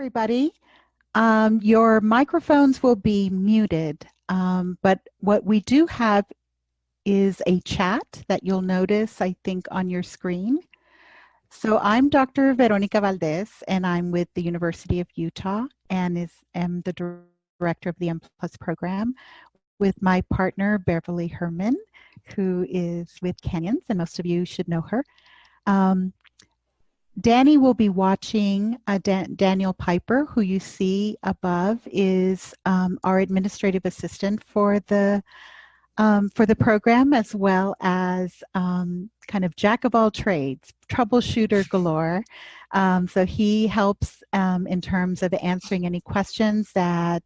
everybody. Your microphones will be muted, but what we do have is a chat that you'll notice, I think, on your screen. So I'm Dr. Veronica Valdez, and I'm with the University of Utah and am the director of the M+ program with my partner, Beverly Herman, who is with Canyons, and most of you should know her. Danny will be watching. Daniel Piper, who you see above, is our administrative assistant for the program, as well as kind of jack of all trades, troubleshooter galore. So he helps in terms of answering any questions that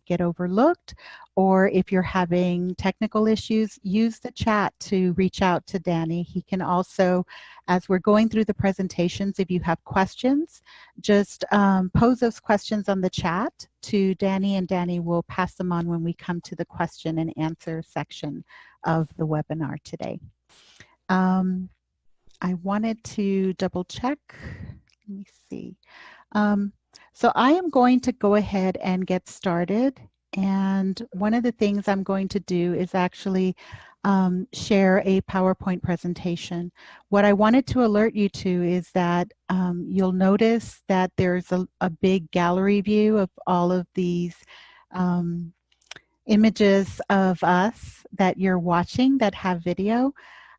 get overlooked, or if you're having technical issues, use the chat to reach out to Danny. He can also, as we're going through the presentations, if you have questions, just pose those questions on the chat to Danny, and Danny will pass them on when we come to the question and answer section of the webinar today. I wanted to double check. Let me see. So I am going to go ahead and get started. And one of the things I'm going to do is actually share a PowerPoint presentation. What I wanted to alert you to is that you'll notice that there's a big gallery view of all of these images of us that you're watching that have video.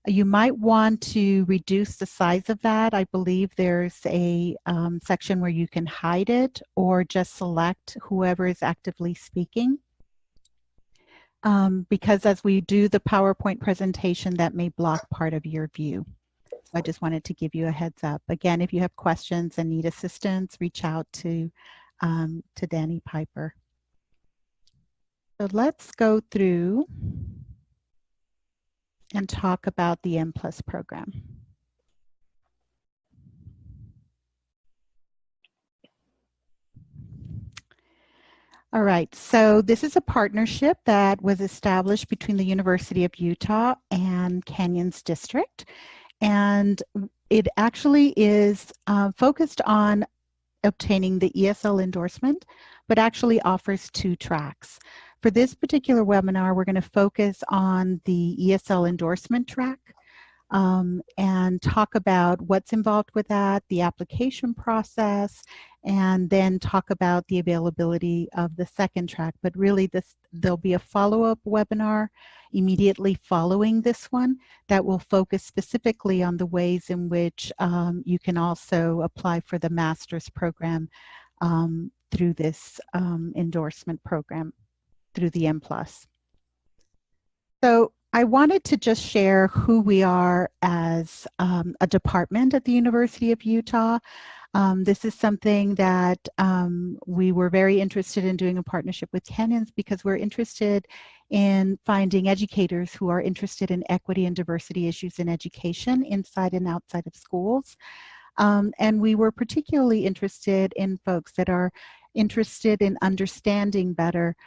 You might want to reduce the size of that. I believe there's a section where you can hide it or just select whoever is actively speaking. Because as we do the PowerPoint presentation, that may block part of your view. So I just wanted to give you a heads up. Again, if you have questions and need assistance, reach out to Danny Piper. So let's go through and talk about the M+ program. All right, so this is a partnership that was established between the University of Utah and Canyons District, and it actually is focused on obtaining the ESL endorsement, but actually offers 2 tracks. For this particular webinar, we're going to focus on the ESL endorsement track and talk about what's involved with that, the application process, and then talk about the availability of the second track. But really, there'll be a follow-up webinar immediately following this one that will focus specifically on the ways in which you can also apply for the master's program through this endorsement program through the M+. So I wanted to just share who we are as a department at the University of Utah. This is something that we were very interested in doing a partnership with Canyons because we're interested in finding educators who are interested in equity and diversity issues in education inside and outside of schools. And we were particularly interested in folks that are interested in understanding better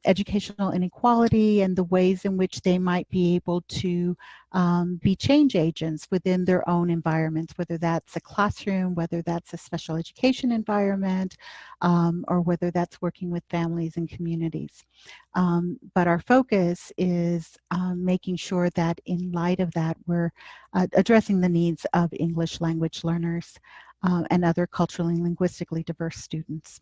educational inequality and the ways in which they might be able to be change agents within their own environments, whether that's a classroom, whether that's a special education environment, or whether that's working with families and communities. But our focus is making sure that in light of that, we're addressing the needs of English language learners and other culturally and linguistically diverse students.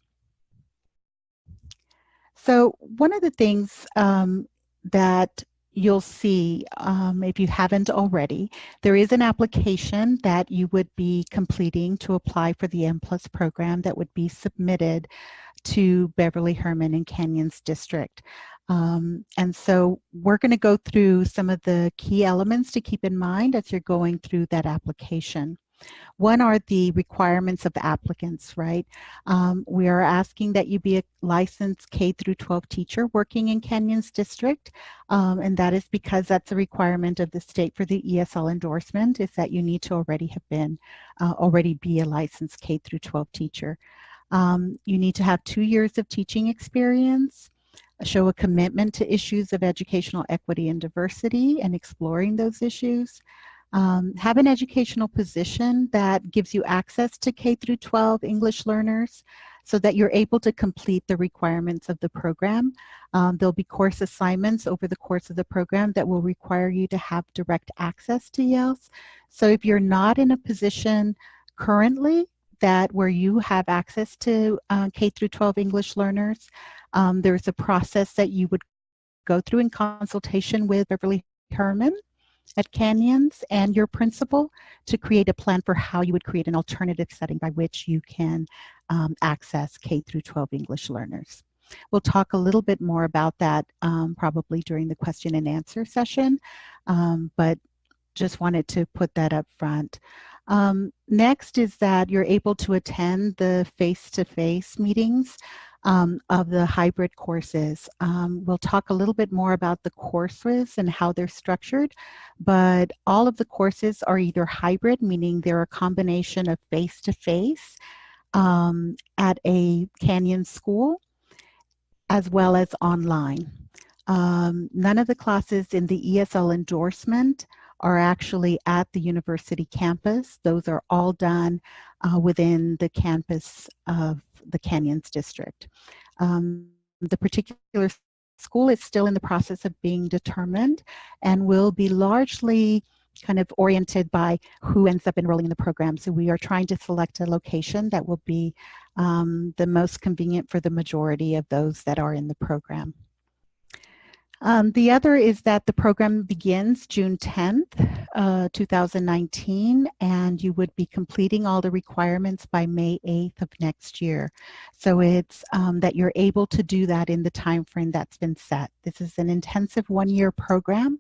So one of the things that you'll see, if you haven't already, there is an application that you would be completing to apply for the M+ program that would be submitted to Beverly Herman and Canyons District. And so we're going to go through some of the key elements to keep in mind as you're going through that application. One are the requirements of applicants, right? We are asking that you be a licensed K-12 teacher working in Canyons District, and that is because that's a requirement of the state for the ESL endorsement, is that you need to already be a licensed K-12 teacher. You need to have 2 years of teaching experience, show a commitment to issues of educational equity and diversity and exploring those issues. Have an educational position that gives you access to K through 12 English learners so that you're able to complete the requirements of the program. There'll be course assignments over the course of the program that will require you to have direct access to ELs. So if you're not in a position currently where you have access to K through 12 English learners, there's a process that you would go through in consultation with Beverly Herman at Canyons and your principal to create a plan for how you would create an alternative setting by which you can access K through 12 English learners. We'll talk a little bit more about that probably during the question and answer session, but just wanted to put that up front. Next is that you're able to attend the face-to-face meetings of the hybrid courses. We'll talk a little bit more about the courses and how they're structured, but all of the courses are either hybrid, meaning they're a combination of face-to-face at a Canyon school, as well as online. None of the classes in the ESL endorsement are actually at the university campus. Those are all done within the campus of the Canyons district. The particular school is still in the process of being determined and will be largely kind of oriented by who ends up enrolling in the program. So we are trying to select a location that will be the most convenient for the majority of those that are in the program. The other is that the program begins June 10th, 2019, and you would be completing all the requirements by May 8th of next year. So it's that you're able to do that in the time frame that's been set. This is an intensive one-year program.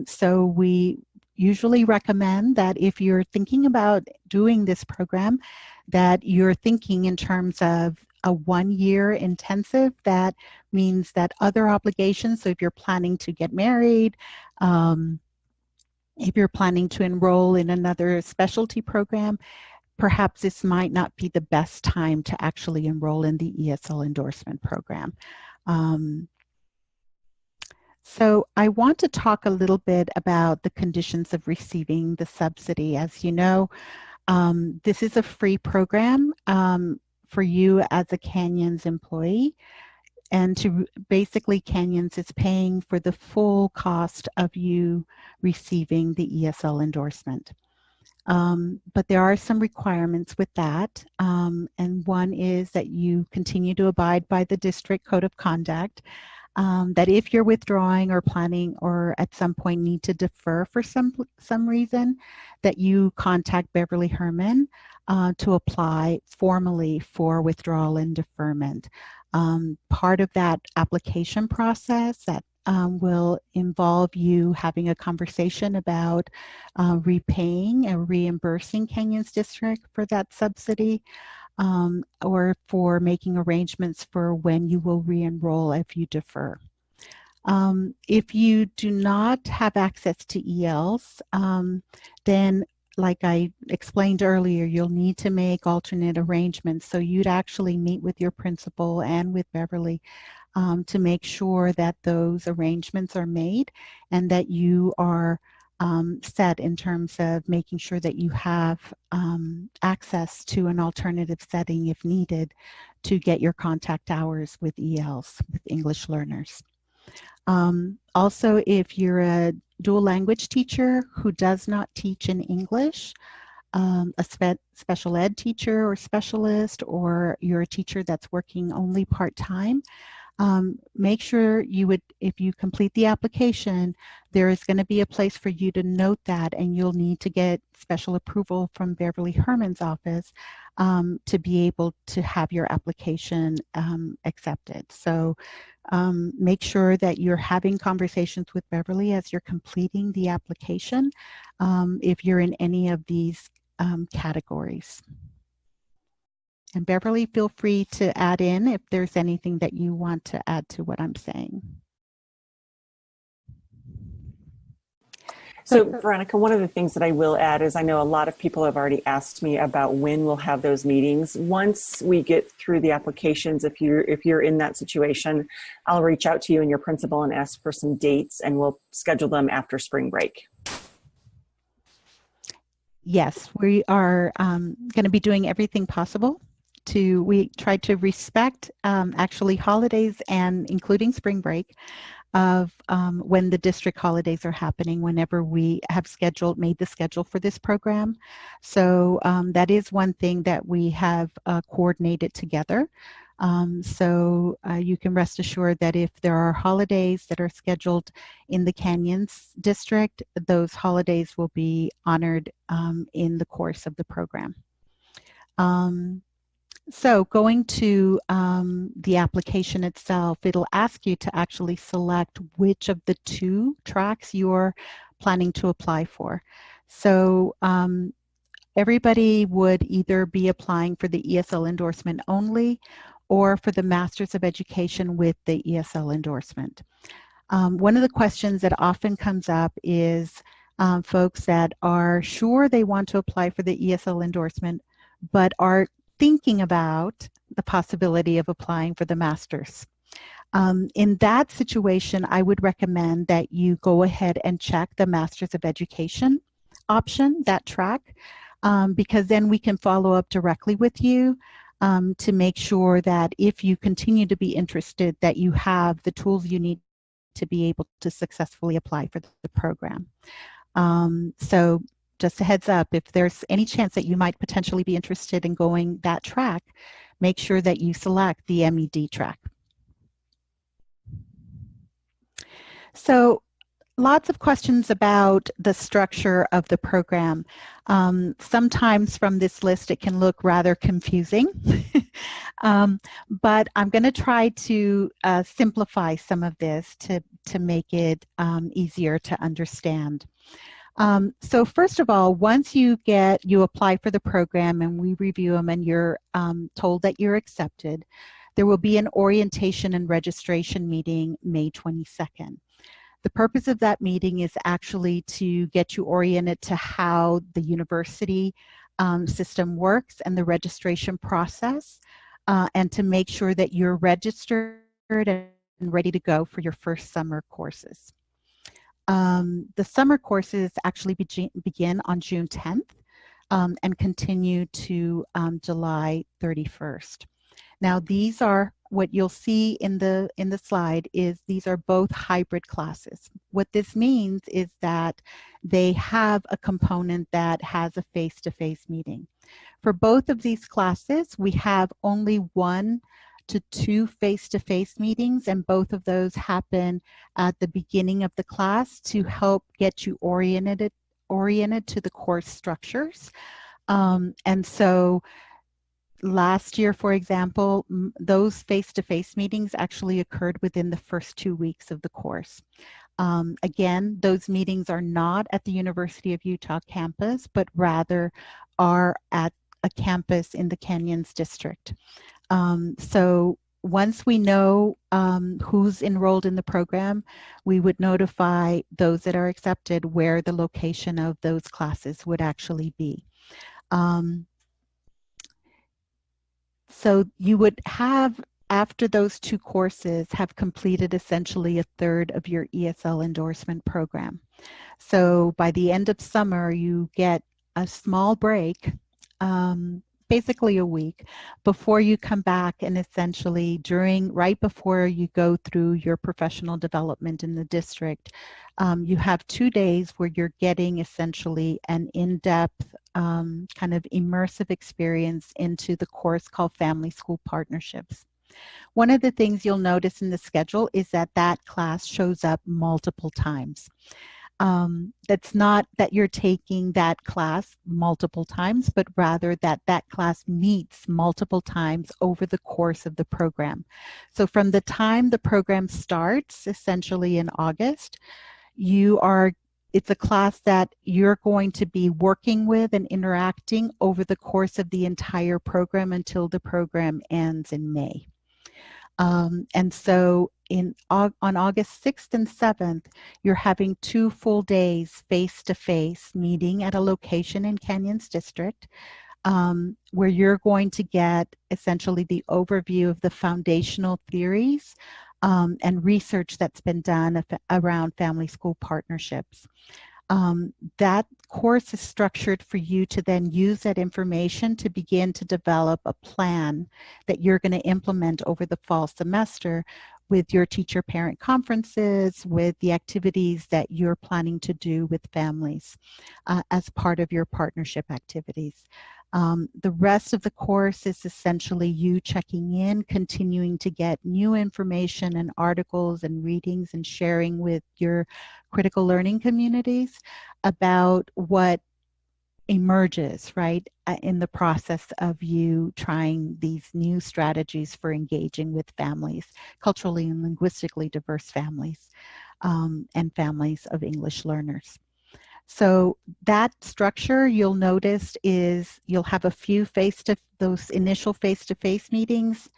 So we usually recommend that if you're thinking about doing this program, that you're thinking in terms of a one-year intensive. That means that other obligations, so if you're planning to get married, if you're planning to enroll in another specialty program, perhaps this might not be the best time to actually enroll in the ESL endorsement program. So I want to talk a little bit about the conditions of receiving the subsidy. As you know, this is a free program for you as a Canyons employee, and to basically Canyons is paying for the full cost of you receiving the ESL endorsement. But there are some requirements with that, and one is that you continue to abide by the district code of conduct, that if you're withdrawing or planning or at some point need to defer for some reason, that you contact Beverly Herman to apply formally for withdrawal and deferment. Part of that application process that will involve you having a conversation about repaying and reimbursing Canyons District for that subsidy, or for making arrangements for when you will re-enroll if you defer. If you do not have access to ELs, then like I explained earlier, you'll need to make alternate arrangements. So you'd actually meet with your principal and with Beverly to make sure that those arrangements are made and that you are set in terms of making sure that you have access to an alternative setting if needed to get your contact hours with ELs, with English learners. Also, if you're a dual language teacher who does not teach in English, a special ed teacher or specialist, or you're a teacher that's working only part-time, make sure you would, if you complete the application, there is going to be a place for you to note that, and you'll need to get special approval from Beverly Herman's office to be able to have your application accepted. So make sure that you're having conversations with Beverly as you're completing the application if you're in any of these categories. And Beverly, feel free to add in if there's anything that you want to add to what I'm saying. So Veronica, one of the things that I will add is I know a lot of people have already asked me about when we'll have those meetings. Once we get through the applications, if you're in that situation, I'll reach out to you and your principal and ask for some dates, and we'll schedule them after spring break. Yes, we are going to be doing everything possible we try to respect actually holidays and including spring break of when the district holidays are happening whenever we have made the schedule for this program. So that is one thing that we have coordinated together. So you can rest assured that if there are holidays that are scheduled in the Canyons district, those holidays will be honored in the course of the program. So going to the application itself, it'll ask you to actually select which of the two tracks you're planning to apply for. So everybody would either be applying for the ESL endorsement only or for the Masters of Education with the ESL endorsement. One of the questions that often comes up is folks that are sure they want to apply for the ESL endorsement, but are thinking about the possibility of applying for the master's. In that situation, I would recommend that you go ahead and check the Masters of Education option, that track, because then we can follow up directly with you to make sure that if you continue to be interested, that you have the tools you need to be able to successfully apply for the program. So just a heads up, if there's any chance that you might potentially be interested in going that track, make sure that you select the MED track. So lots of questions about the structure of the program. Sometimes from this list it can look rather confusing, but I'm going to try to simplify some of this to make it easier to understand. So first of all, once you apply for the program and we review them and you're told that you're accepted, there will be an orientation and registration meeting May 22nd. The purpose of that meeting is actually to get you oriented to how the university system works and the registration process, and to make sure that you're registered and ready to go for your first summer courses. The summer courses actually begin on June 10th and continue to July 31st. Now these are what you'll see in the slide is these are both hybrid classes. What this means is that they have a component that has a face-to-face meeting. For both of these classes, we have only 1 to 2 face-to-face meetings, and both of those happen at the beginning of the class to help get you oriented to the course structures. And so last year, for example, those face-to-face meetings actually occurred within the first 2 weeks of the course. Again, those meetings are not at the University of Utah campus, but rather are at a campus in the Canyons district. So once we know who's enrolled in the program, we would notify those that are accepted where the location of those classes would actually be. So you would have, after those 2 courses, have completed essentially a third of your ESL endorsement program. So by the end of summer, you get a small break, basically a week, before you come back and essentially right before you go through your professional development in the district, you have 2 days where you're getting essentially an in-depth kind of immersive experience into the course called Family School Partnerships. One of the things you'll notice in the schedule is that that class shows up multiple times. That's not that you're taking that class multiple times, but rather that that class meets multiple times over the course of the program. So from the time the program starts, essentially in August, it's a class that you're going to be working with and interacting over the course of the entire program until the program ends in May. And so on August 6th and 7th, you're having 2 full days face-to-face meeting at a location in Canyons District, where you're going to get essentially the overview of the foundational theories and research that's been done around family school partnerships. That course is structured for you to then use that information to begin to develop a plan that you're going to implement over the fall semester with your teacher-parent conferences, with the activities that you're planning to do with families as part of your partnership activities. The rest of the course is essentially you checking in, continuing to get new information and articles and readings and sharing with your critical learning communities about what emerges, right, in the process of you trying these new strategies for engaging with families, culturally and linguistically diverse families, and families of English learners. So that structure you'll notice is you'll have a few those initial face-to-face meetings.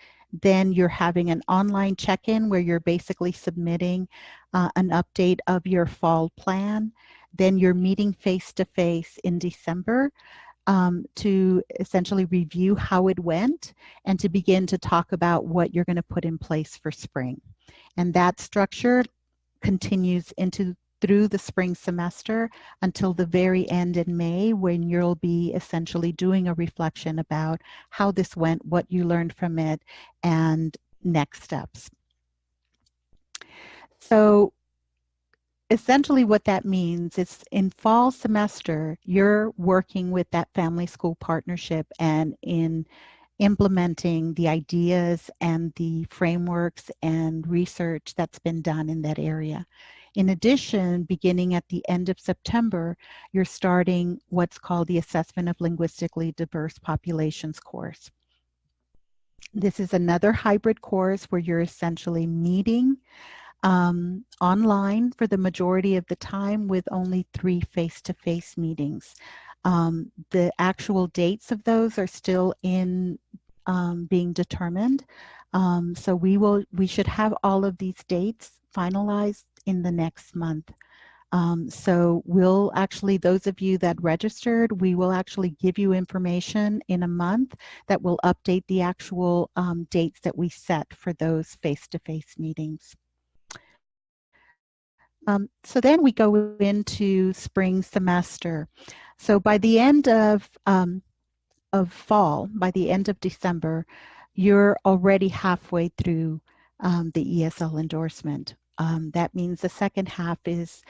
Then you're having an online check-in where you're basically submitting an update of your fall plan. Then you're meeting face-to-face in December to essentially review how it went and to begin to talk about what you're going to put in place for spring. And that structure continues through the spring semester until the very end in May, when you'll be essentially doing a reflection about how this went, what you learned from it, and next steps. So essentially what that means is in fall semester, you're working with that family school partnership and in implementing the ideas and the frameworks and research that's been done in that area. In addition, beginning at the end of September, you're starting what's called the Assessment of Linguistically Diverse Populations course. This is another hybrid course where you're essentially meeting online for the majority of the time with only 3 face-to-face meetings. The actual dates of those are still in being determined. So we should have all of these dates finalized in the next month. So we'll actually, those of you that registered, we will actually give you information in a month that will update the actual dates that we set for those face-to-face meetings. So then we go into spring semester. So by the end of fall, by the end of December, you're already halfway through the ESL endorsement. That means the second half is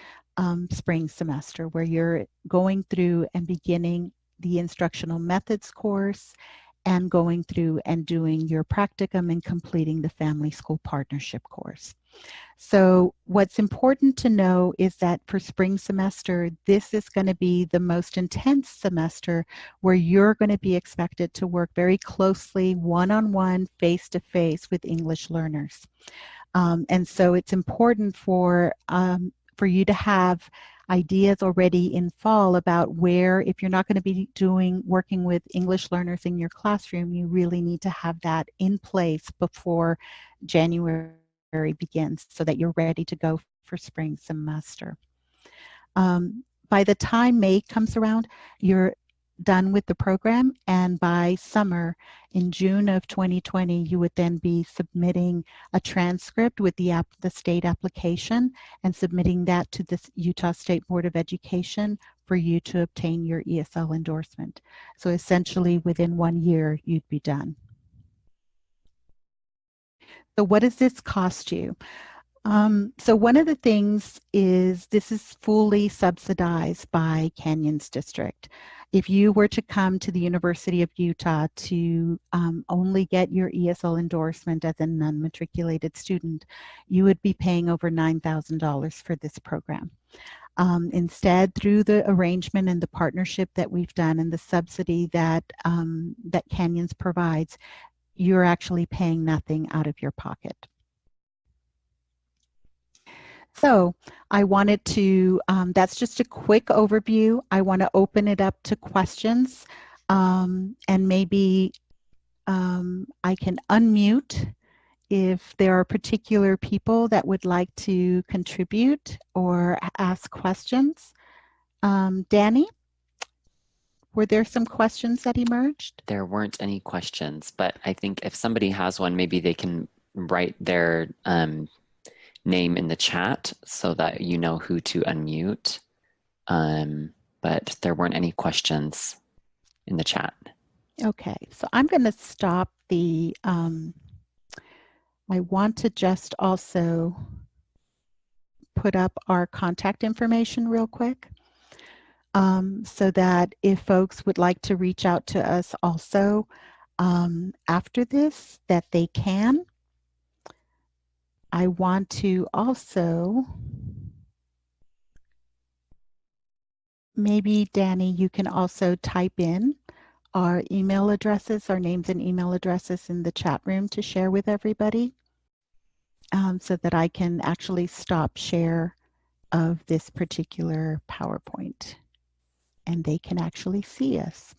spring semester, where you're going through and beginning the instructional methods course and going through and doing your practicum and completing the family school partnership course. So what's important to know is that for spring semester, this is going to be the most intense semester where you're going to be expected to work very closely, one-on-one, face-to-face with English learners. And so it's important for you to have ideas already in fall about where, if you're not going to be working with English learners in your classroom, you really need to have that in place before January begins so that you're ready to go for spring semester. By the time May comes around, you're done with the program, and by summer, in June of 2020, you would then be submitting a transcript with the state application and submitting that to the Utah State Board of Education for you to obtain your ESL endorsement. So essentially within 1 year, you'd be done. So what does this cost you? So one of the things is this is fully subsidized by Canyons District. If you were to come to the University of Utah to only get your ESL endorsement as a non-matriculated student, you would be paying over $9,000 for this program. Instead, through the arrangement and the partnership that we've done and the subsidy that Canyons provides, you're actually paying nothing out of your pocket. So I wanted to, that's just a quick overview. I want to open it up to questions, and maybe I can unmute if there are particular people that would like to contribute or ask questions. Danny, were there some questions that emerged? There weren't any questions, but I think if somebody has one, maybe they can write their name in the chat so that you know who to unmute. but there weren't any questions in the chat. Okay, so I'm going to stop the, I want to just also put up our contact information real quick, so that if folks would like to reach out to us also after this, that they can. I want to also, maybe Danny, you can also type in our email addresses, our names and email addresses in the chat room to share with everybody, so that I can actually stop share of this particular PowerPoint and they can actually see us.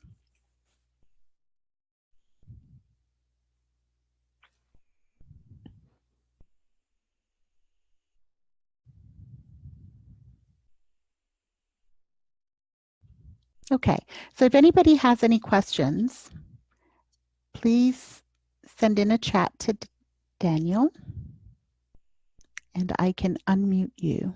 Okay, so if anybody has any questions, please send in a chat to Daniel and I can unmute you.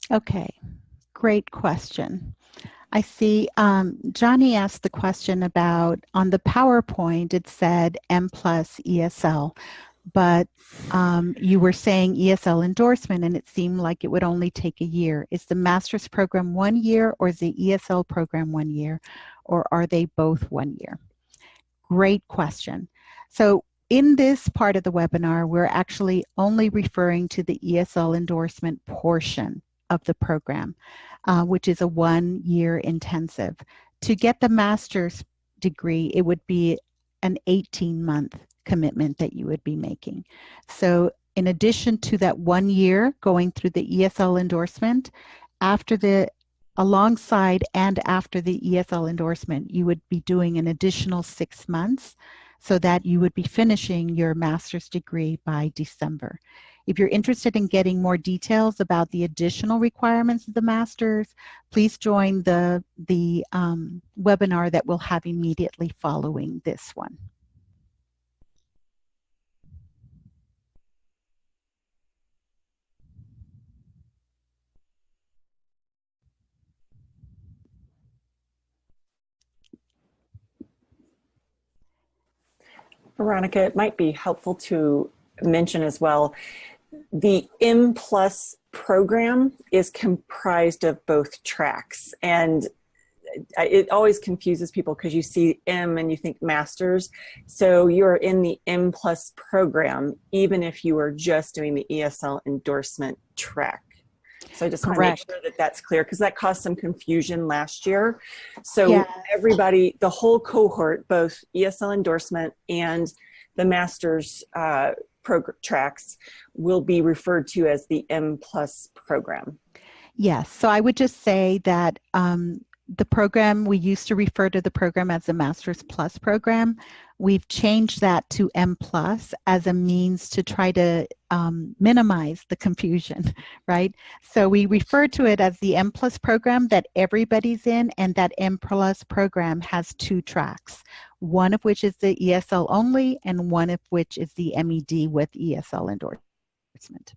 Okay, great question. I see Johnny asked the question about, on the PowerPoint, it said M plus ESL, but you were saying ESL endorsement and it seemed like it would only take a year. Is the master's program 1 year or is the ESL program 1 year, or are they both 1 year? Great question. So in this part of the webinar, we're actually only referring to the ESL endorsement portion of the program, which is a 1 year intensive. To get the master's degree, it would be an 18-month commitment that you would be making. So in addition to that 1 year going through the ESL endorsement, alongside and after the ESL endorsement, you would be doing an additional 6 months so that you would be finishing your master's degree by December. If you're interested in getting more details about the additional requirements of the master's, please join the webinar that we'll have immediately following this one. Veronica, it might be helpful to mention as well, the M Plus program is comprised of both tracks, and it always confuses people because you see M and you think masters. So you're in the M Plus program, even if you are just doing the ESL endorsement track. So I just want to make sure that that's clear, because that caused some confusion last year. So yes, everybody, the whole cohort, both ESL endorsement and the master's tracks, will be referred to as the M Plus program. Yes, so I would just say that the program, we used to refer to the program as the Master's Plus program. We've changed that to M Plus as a means to try to minimize the confusion, right? So we refer to it as the M Plus program that everybody's in, and that M Plus program has 2 tracks, one of which is the ESL only and one of which is the MED with ESL endorsement.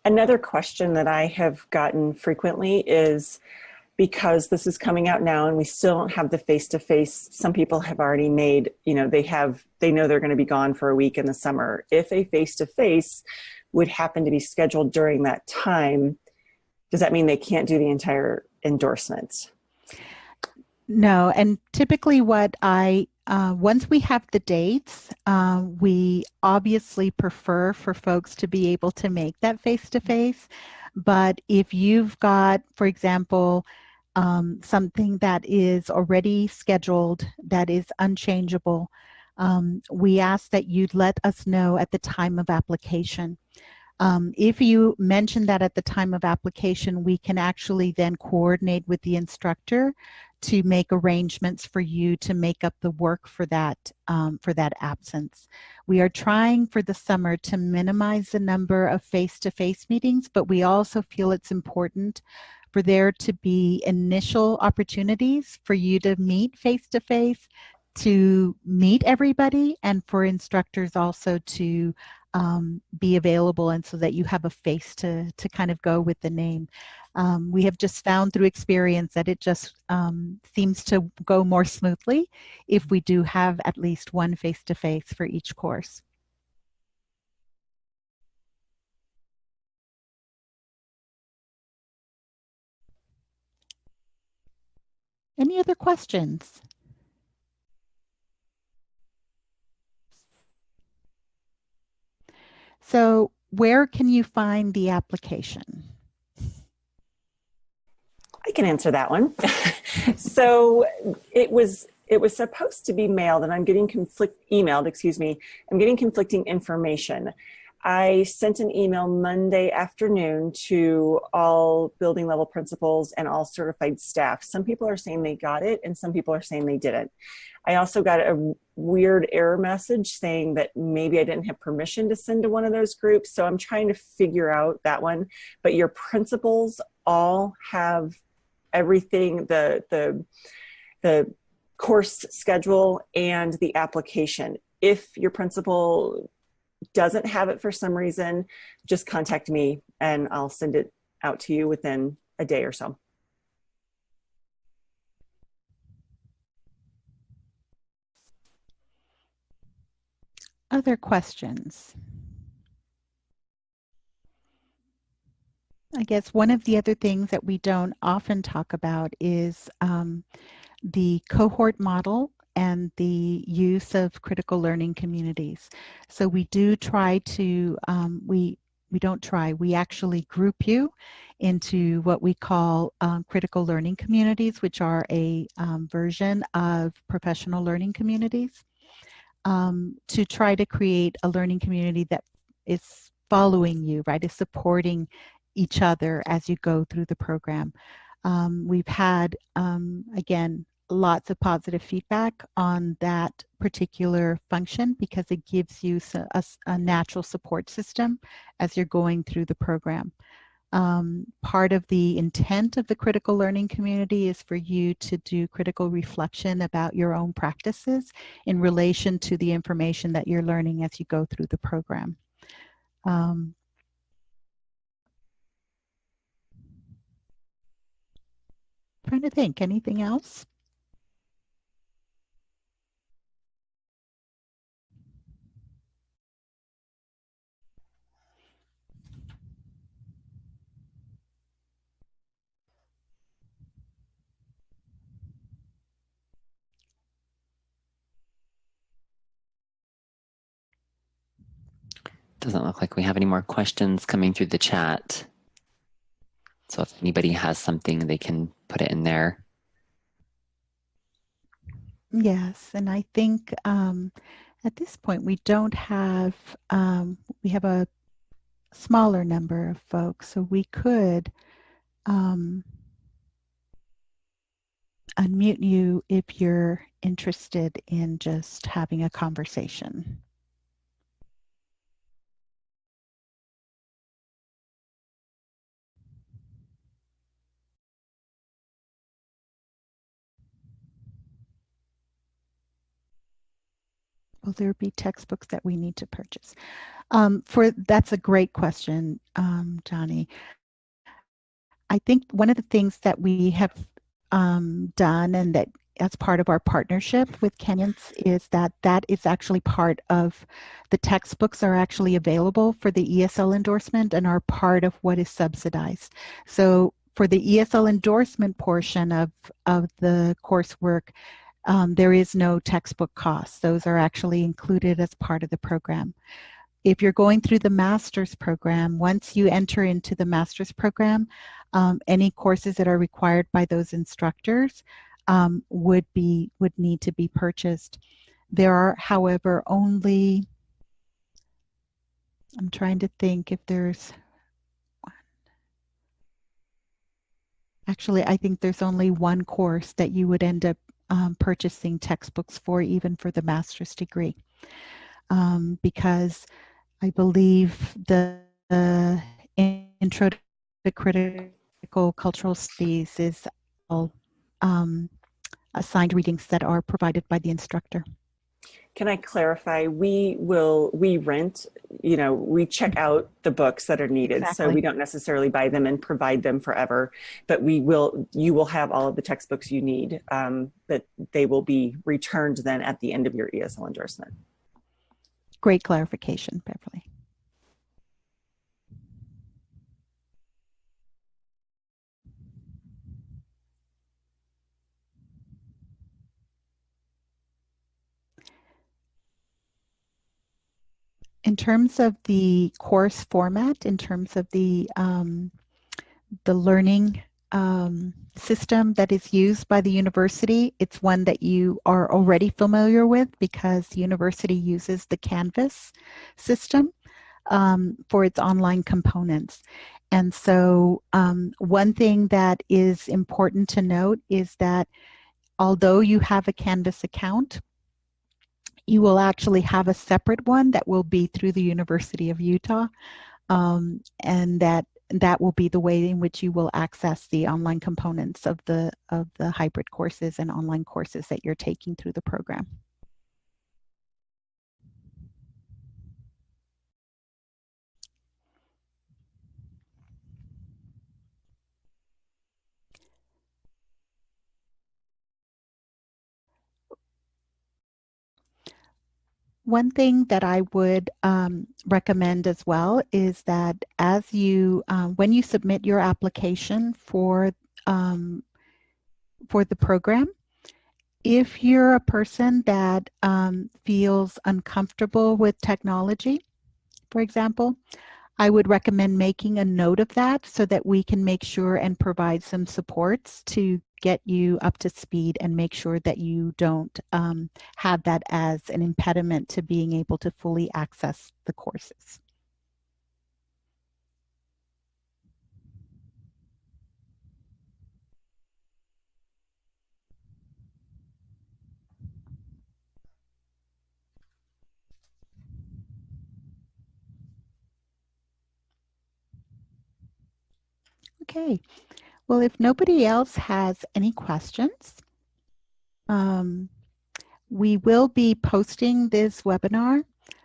Another question that I have gotten frequently is, because this is coming out now and we still don't have the face-to-face, some people have already made, they know they're going to be gone for a week in the summer. If a face-to-face would happen to be scheduled during that time, does that mean they can't do the entire endorsement? No, and typically what I once we have the dates, we obviously prefer for folks to be able to make that face-to-face. But if you've got, for example, something that is already scheduled, that is unchangeable, we ask that you let us know at the time of application. If you mention that at the time of application, we can actually then coordinate with the instructor to make arrangements for you to make up the work for that absence. We are trying for the summer to minimize the number of face-to-face meetings, but we also feel it's important for there to be initial opportunities for you to meet face-to-face, to meet everybody, and for instructors also to be available, and so that you have a face to kind of go with the name. We have just found through experience that it just seems to go more smoothly if we do have at least one face-to-face for each course. Any other questions? So where can you find the application? I can answer that one. So it was supposed to be mailed, and I'm getting emailed, excuse me. I'm getting conflicting information. I sent an email Monday afternoon to all building level principals and all certified staff. Some people are saying they got it and some people are saying they didn't. I also got a weird error message saying that maybe I didn't have permission to send to one of those groups. So I'm trying to figure out that one. But your principals all have everything, the course schedule and the application. If your principal doesn't have it for some reason, just contact me and I'll send it out to you within a day or so. Other questions? I guess one of the other things that we don't often talk about is the cohort model and the use of critical learning communities. So we do try to, we don't try, we actually group you into what we call critical learning communities, which are a version of professional learning communities, to try to create a learning community that is following you, right, is supporting each other as you go through the program. We've had, again, lots of positive feedback on that particular function because it gives you a natural support system as you're going through the program. Part of the intent of the critical learning community is for you to do critical reflection about your own practices in relation to the information that you're learning as you go through the program. Trying to think, anything else? Doesn't look like we have any more questions coming through the chat. So if anybody has something, they can put it in there. Yes, and I think at this point we don't have, we have a smaller number of folks, so we could unmute you if you're interested in just having a conversation. Will there be textbooks that we need to purchase? That's a great question, Johnny. I think one of the things that we have done, and that as part of our partnership with Kenyans, is that is actually part of the textbooks are actually available for the ESL endorsement and are part of what is subsidized. So for the ESL endorsement portion of the coursework, there is no textbook cost. Those are actually included as part of the program. If you're going through the master's program, once you enter into the master's program, any courses that are required by those instructors would need to be purchased. There are, however, only, I'm trying to think if there's, actually, I think there's only one course that you would end up purchasing textbooks for, even for the master's degree, because I believe the Intro to Critical Cultural Studies is all assigned readings that are provided by the instructor. Can I clarify? We rent, we check out the books that are needed. Exactly. So we don't necessarily buy them and provide them forever, but you will have all of the textbooks you need, that they will be returned then at the end of your ESL endorsement. Great clarification, Beverly. In terms of the course format, in terms of the learning system that is used by the university, it's one that you are already familiar with because the university uses the Canvas system for its online components. And so one thing that is important to note is that although you have a Canvas account, you will actually have a separate one that will be through the University of Utah, and that will be the way in which you will access the online components of the hybrid courses and online courses that you're taking through the program. One thing that I would recommend as well is that as you, when you submit your application for the program, if you're a person that feels uncomfortable with technology, for example, I would recommend making a note of that so that we can make sure and provide some supports to get you up to speed and make sure that you don't have that as an impediment to being able to fully access the courses. Okay, well, if nobody else has any questions, we will be posting this webinar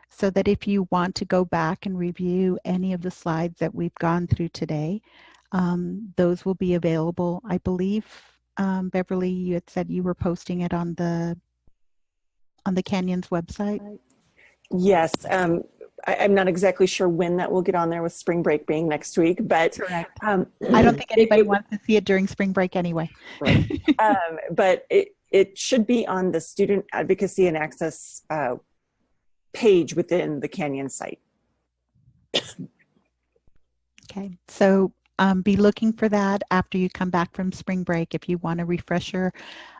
so that if you want to go back and review any of the slides that we've gone through today, those will be available. I believe, Beverly, you had said you were posting it on the Canyon's website. Yes. I'm not exactly sure when that will get on there with spring break being next week, but correct. I don't think anybody wants to see it during spring break anyway. Right. But it should be on the Student Advocacy and Access page within the Canyon site. Okay, so be looking for that after you come back from spring break if you want a refresher.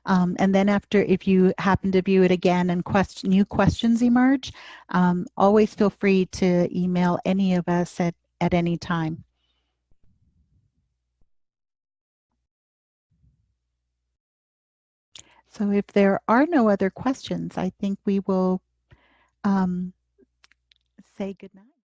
And then after, if you happen to view it again and new questions emerge, always feel free to email any of us at any time. So if there are no other questions, I think we will say goodnight.